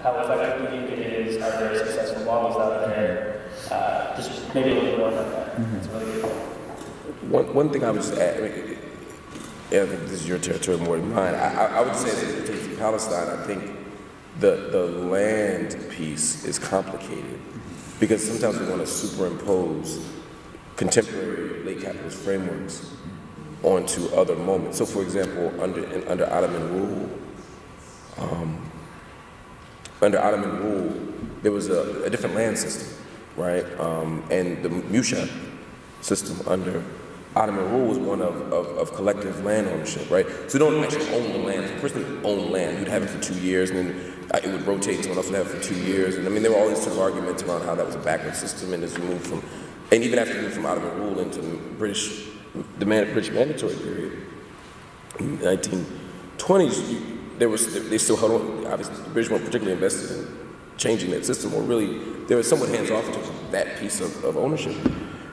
how effective do you think it is? Are there successful models out there? Just maybe a little bit more about that. It's really good. One thing I would just add, I think this is your territory more than mine. I would say that in the case of Palestine, I think the land piece is complicated because sometimes we want to superimpose contemporary late capitalist frameworks onto other moments. So, for example, under Ottoman rule, there was a different land system, right? And the Musha system under Ottoman rule was one of collective land ownership, right? So you don't actually own the land. The person owned land. You'd have it for 2 years, and then it would rotate. Someone else would have it for 2 years. And I mean, there were all these sort of arguments around how that was a backward system. And as we moved from, and even after we moved from Ottoman rule into the British mandatory period in the 1920s, they still held on. Obviously, the British weren't particularly invested in changing that system, or really, they were somewhat hands-off in terms of that piece of ownership.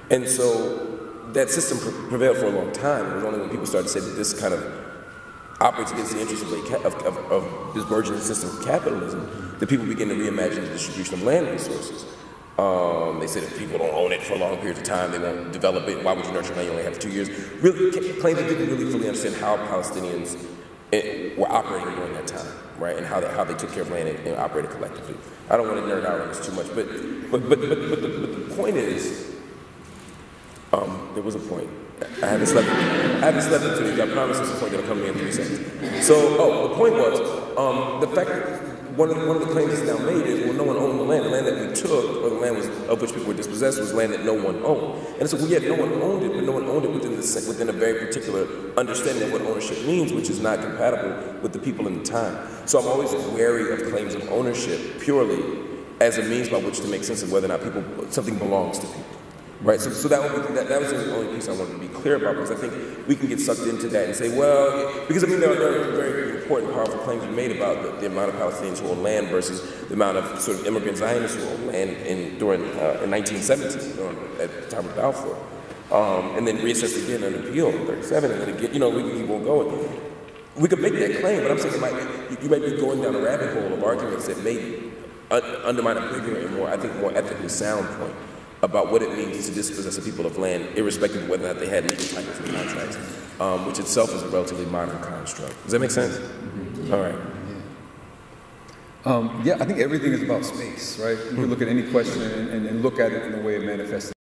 And so that system prevailed for a long time. It was only when people started to say that this kind of operates against the interests of this burgeoning system of capitalism that people begin to reimagine the distribution of land resources. They said if people don't own it for long periods of time, they won't develop it. Why would you nurture land? You only have 2 years. Really, claims that didn't really fully understand how Palestinians were operating during that time, right? And how they took care of land and operated collectively. I don't want to nerd out on this too much, but the point is, there was a point. I haven't slept until you. I promise there's a point that'll come to me in 3 seconds. So, the point was, the fact that one of the claims that's now made is, well, no one owned the land. The land that we took, or the land of which people were dispossessed, was land that no one owned. And so, well, yeah, no one owned it, but no one owned it within a very particular understanding of what ownership means, which is not compatible with the people in the time. So I'm always wary of claims of ownership purely as a means by which to make sense of whether or not something belongs to people. Right, so that was the only piece I wanted to be clear about, because I think we can get sucked into that and say, well, because I mean there are very important, powerful claims made about the amount of Palestinians who own land versus the amount of sort of immigrant Zionists who own land in 1917, at the time of Balfour, and then reassessed again under Peel in 1937, and then again, we won't go. We could make that claim, but I'm saying you might be going down a rabbit hole of arguments that may undermine a bigger and more ethically sound point about what it means to dispossess a people of land, irrespective of whether or not they had legal titles and contracts, which itself is a relatively modern construct. Does that make sense? Mm-hmm. All right. Yeah, I think everything is about space, right? You can look at any question and look at it in the way it manifests.